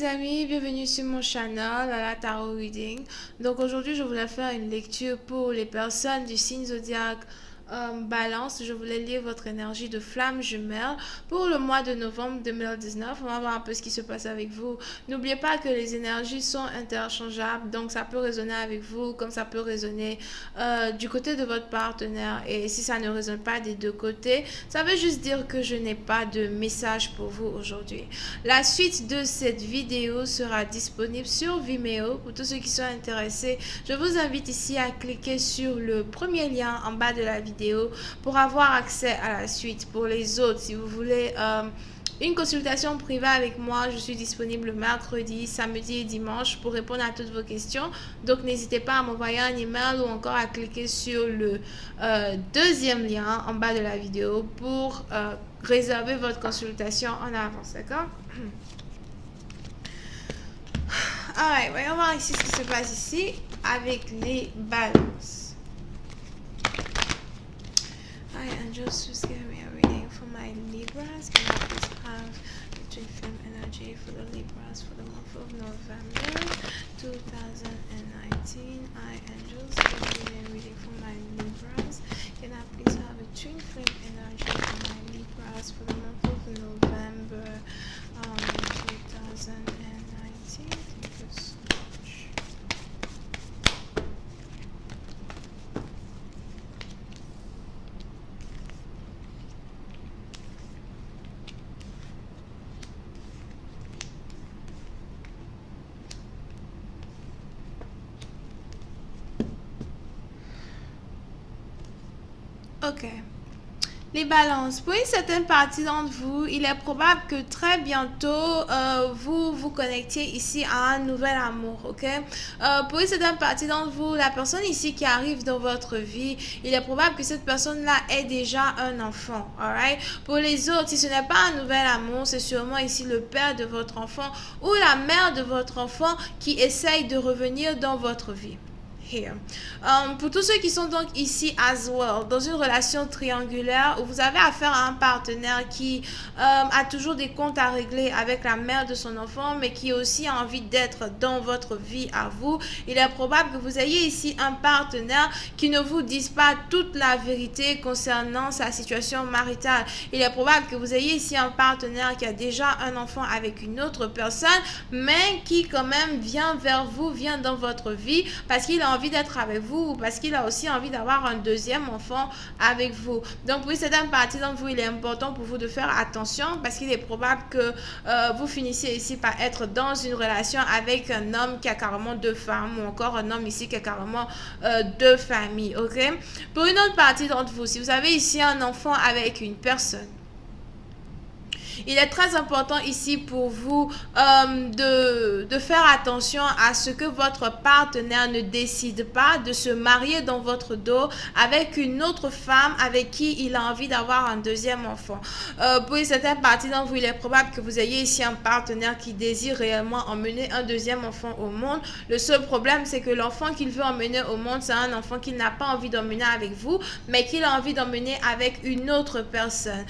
les amis, bienvenue sur mon channel à la Tarot Reading. Donc aujourd'hui je voulais faire une lecture pour les personnes du signe zodiaque Balance. Je voulais lire votre énergie de flamme jumelle pour le mois de novembre 2019. On va voir un peu ce qui se passe avec vous. N'oubliez pas que les énergies sont interchangeables, donc ça peut résonner avec vous comme ça peut résonner du côté de votre partenaire. Et si ça ne résonne pas des deux côtés, ça veut juste dire que je n'ai pas de message pour vous aujourd'hui. La suite de cette vidéo sera disponible sur Vimeo pour tous ceux qui sont intéressés. Je vous invite ici à cliquer sur le premier lien en bas de la vidéo pour avoir accès à la suite. Pour les autres, si vous voulez une consultation privée avec moi, je suis disponible mercredi, samedi et dimanche pour répondre à toutes vos questions. Donc n'hésitez pas à m'envoyer un email ou encore à cliquer sur le deuxième lien en bas de la vidéo pour réserver votre consultation en avance, d'accord? Alright, voyons voir ici ce qui se passe ici avec les balances. Hi angels, please give me a reading for my Libras. Can I please have the twin flame energy for the Libras for the month of November 2019? Hi angels, give me a reading for my Libras. Can I please have a twin flame energy for my Libras for the month of November 2019? Thank you so much. Ok. Les balances. Pour une certaine partie d'entre vous, il est probable que très bientôt, vous vous connectiez ici à un nouvel amour, ok? Pour une certaine partie d'entre vous, la personne ici qui arrive dans votre vie, il est probable que cette personne-là ait déjà un enfant, alright? Pour les autres, si ce n'est pas un nouvel amour, c'est sûrement ici le père de votre enfant ou la mère de votre enfant qui essaye de revenir dans votre vie. Pour tous ceux qui sont donc ici as well, dans une relation triangulaire où vous avez affaire à un partenaire qui a toujours des comptes à régler avec la mère de son enfant, mais qui aussi a envie d'être dans votre vie à vous, il est probable que vous ayez ici un partenaire qui ne vous dise pas toute la vérité concernant sa situation maritale. Il est probable que vous ayez ici un partenaire qui a déjà un enfant avec une autre personne, mais qui quand même vient vers vous, vient dans votre vie parce qu'il a envie d'être avec vous ou parce qu'il a aussi envie d'avoir un deuxième enfant avec vous. Donc pour certaines parties d'entre vous, il est important pour vous de faire attention parce qu'il est probable que vous finissiez ici par être dans une relation avec un homme qui a carrément deux femmes ou encore un homme ici qui a carrément deux familles, ok? Pour une autre partie d'entre vous, si vous avez ici un enfant avec une personne, il est très important ici pour vous de faire attention à ce que votre partenaire ne décide pas de se marier dans votre dos avec une autre femme avec qui il a envie d'avoir un deuxième enfant. Pour une certaine partie d'entre vous, il est probable que vous ayez ici un partenaire qui désire réellement emmener un deuxième enfant au monde. Le seul problème, c'est que l'enfant qu'il veut emmener au monde, c'est un enfant qu'il n'a pas envie d'emmener avec vous, mais qu'il a envie d'emmener avec une autre personne.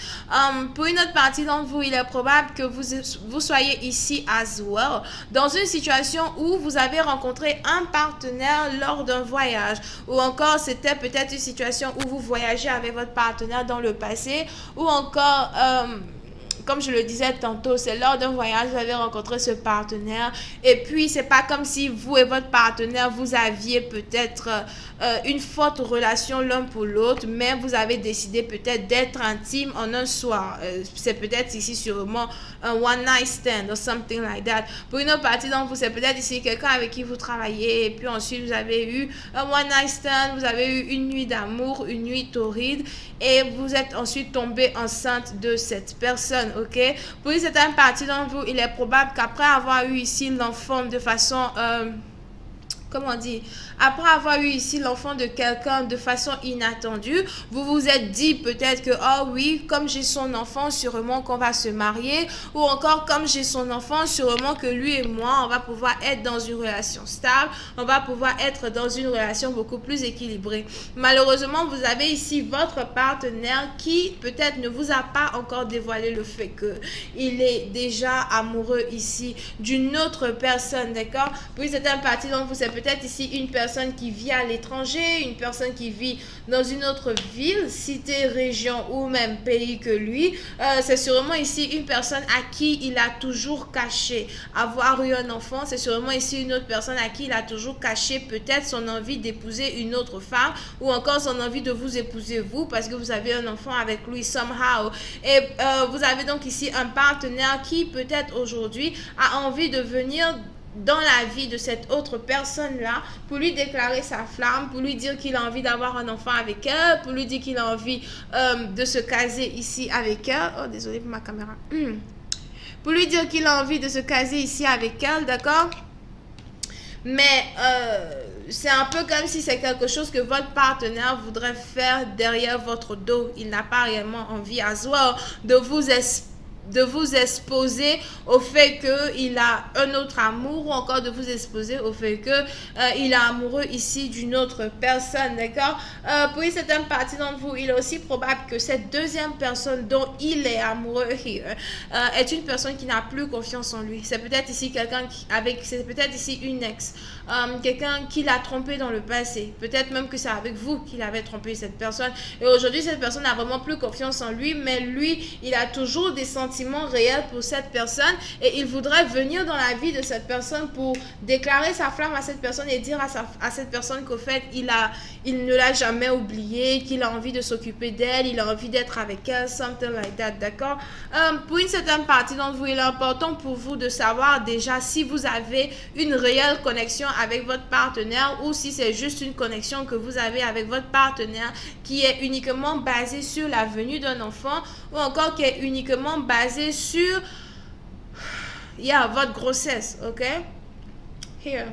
Pour une autre partie d'entre vous, il est probable que vous soyez ici as well, dans une situation où vous avez rencontré un partenaire lors d'un voyage, ou encore c'était peut-être une situation où vous voyagez avec votre partenaire dans le passé, ou encore comme je le disais tantôt, c'est lors d'un voyage, vous avez rencontré ce partenaire. Et puis, c'est pas comme si vous et votre partenaire, vous aviez peut-être une forte relation l'un pour l'autre, mais vous avez décidé peut-être d'être intime en un soir. C'est peut-être ici sûrement un one night stand or something like that. Pour une autre partie d'entre vous, c'est peut-être ici quelqu'un avec qui vous travaillez. Et puis ensuite, vous avez eu un one night stand, vous avez eu une nuit d'amour, une nuit torride. Et vous êtes ensuite tombé enceinte de cette personne. Ok, pour une certaine partie d'entre vous, il est probable qu'après avoir eu ici l'enfant de façon comment dire, après avoir eu ici l'enfant de quelqu'un de façon inattendue, vous vous êtes dit peut-être que, oh oui, comme j'ai son enfant, sûrement qu'on va se marier, ou encore comme j'ai son enfant, sûrement que lui et moi, on va pouvoir être dans une relation stable, on va pouvoir être dans une relation beaucoup plus équilibrée. Malheureusement, vous avez ici votre partenaire qui peut-être ne vous a pas encore dévoilé le fait que il est déjà amoureux ici d'une autre personne, d'accord? Puis c'est un parti donc vous, c'est peut-être ici une personne qui vit à l'étranger, une personne qui vit dans une autre ville, cité, région ou même pays que lui. C'est sûrement ici une personne à qui il a toujours caché avoir eu un enfant. C'est sûrement ici une autre personne à qui il a toujours caché peut-être son envie d'épouser une autre femme ou encore son envie de vous épouser vous parce que vous avez un enfant avec lui somehow. Et vous avez donc ici un partenaire qui peut-être aujourd'hui a envie de venir dans la vie de cette autre personne-là pour lui déclarer sa flamme, pour lui dire qu'il a envie d'avoir un enfant avec elle, pour lui dire qu'il a envie de se caser ici avec elle. Oh, désolé pour ma caméra. Pour lui dire qu'il a envie de se caser ici avec elle, d'accord? Mais c'est un peu comme si c'est quelque chose que votre partenaire voudrait faire derrière votre dos. Il n'a pas réellement envie à soi de vous exposer au fait qu'il a un autre amour ou encore de vous exposer au fait qu'il est amoureux ici d'une autre personne, d'accord? Pour une certaine partie d'entre vous, il est aussi probable que cette deuxième personne dont il est amoureux est une personne qui n'a plus confiance en lui. C'est peut-être ici quelqu'un c'est peut-être ici une ex, quelqu'un qui l'a trompé dans le passé. Peut-être même que c'est avec vous qu'il avait trompé cette personne. Et aujourd'hui, cette personne n'a vraiment plus confiance en lui, mais lui, il a toujours des sentiments réels pour cette personne et il voudrait venir dans la vie de cette personne pour déclarer sa flamme à cette personne et dire à cette personne qu'au fait, il ne l'a jamais oublié, qu'il a envie de s'occuper d'elle, il a envie d'être avec elle, something like that, d'accord? Pour une certaine partie d'entre vous, il est important pour vous de savoir déjà si vous avez une réelle connexion avec votre partenaire ou si c'est juste une connexion que vous avez avec votre partenaire qui est uniquement basée sur la venue d'un enfant ou encore qui est uniquement basée sur votre grossesse, ok? Here.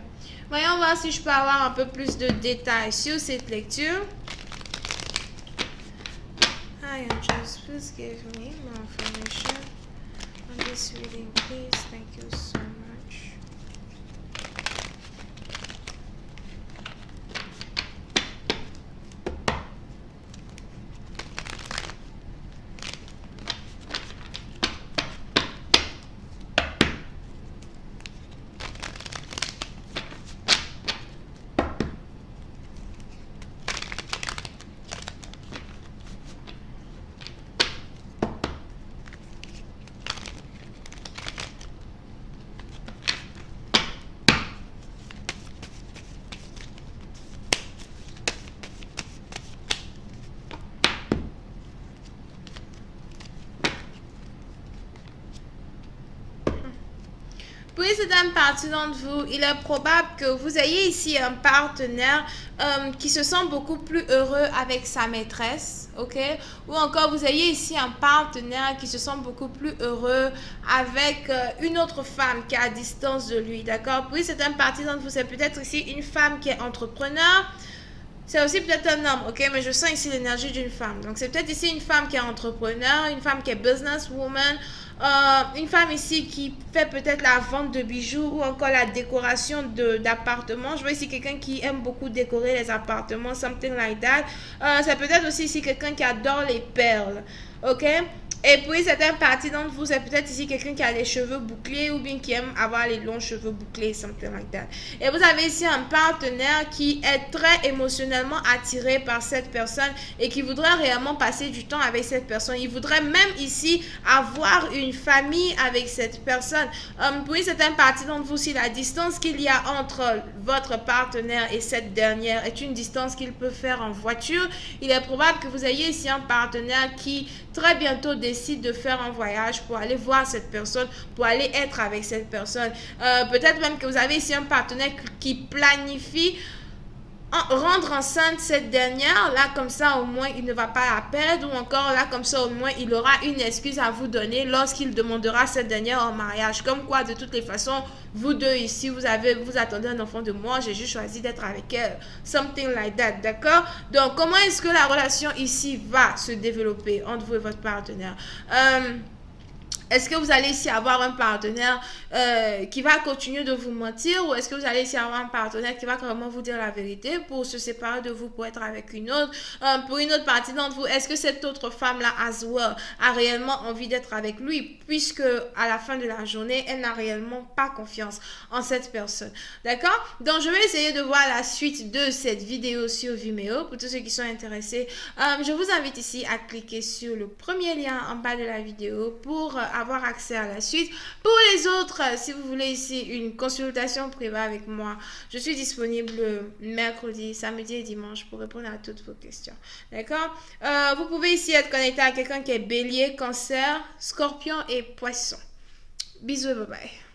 Voyons voir si je peux avoir un peu plus de détails sur cette lecture. Hi, Angels, please give me more information on this reading, please. Thank you so much. Pour une certaine partie d'entre vous, il est probable que vous ayez ici un partenaire qui se sent beaucoup plus heureux avec sa maîtresse, ok? Ou encore vous ayez ici un partenaire qui se sent beaucoup plus heureux avec une autre femme qui est à distance de lui, d'accord? Pour une certaine partie d'entre vous, c'est peut-être ici une femme qui est entrepreneur. C'est aussi peut-être un homme, ok? Mais je sens ici l'énergie d'une femme. Donc, c'est peut-être ici une femme qui est entrepreneur, une femme qui est businesswoman, une femme ici qui fait peut-être la vente de bijoux ou encore la décoration d'appartements. Je vois ici quelqu'un qui aime beaucoup décorer les appartements, something like that. C'est peut-être aussi ici quelqu'un qui adore les perles, ok? Et puis, certaines parties d'entre vous, c'est peut-être ici quelqu'un qui a les cheveux bouclés ou bien qui aime avoir les longs cheveux bouclés, something like that. Et vous avez ici un partenaire qui est très émotionnellement attiré par cette personne et qui voudrait réellement passer du temps avec cette personne. Il voudrait même ici avoir une famille avec cette personne. Pour une certaine partie d'entre vous, si la distance qu'il y a entre votre partenaire et cette dernière est une distance qu'il peut faire en voiture, il est probable que vous ayez ici un partenaire qui très bientôt décide de faire un voyage pour aller voir cette personne, pour aller être avec cette personne. Peut-être même que vous avez ici un partenaire qui planifie rendre enceinte cette dernière, là comme ça au moins il ne va pas la perdre, ou encore là comme ça au moins il aura une excuse à vous donner lorsqu'il demandera cette dernière en mariage. Comme quoi de toutes les façons, vous deux ici, vous attendez un enfant de moi, j'ai juste choisi d'être avec elle. Something like that, d'accord? Donc comment est-ce que la relation ici va se développer entre vous et votre partenaire? Est-ce que vous allez ici avoir un partenaire qui va continuer de vous mentir, ou est-ce que vous allez ici avoir un partenaire qui va carrément vous dire la vérité pour se séparer de vous, pour être avec une autre? Pour une autre partie d'entre vous, est-ce que cette autre femme-là, as well, a réellement envie d'être avec lui, puisque à la fin de la journée, elle n'a réellement pas confiance en cette personne? D'accord? Donc, je vais essayer de voir la suite de cette vidéo sur Vimeo. Pour tous ceux qui sont intéressés, je vous invite ici à cliquer sur le premier lien en bas de la vidéo pour avoir accès à la suite. Pour les autres, si vous voulez ici une consultation privée avec moi, je suis disponible mercredi, samedi et dimanche pour répondre à toutes vos questions. D'accord? Vous pouvez ici être connecté à quelqu'un qui est bélier, cancer, scorpion et poisson. Bisous, bye bye.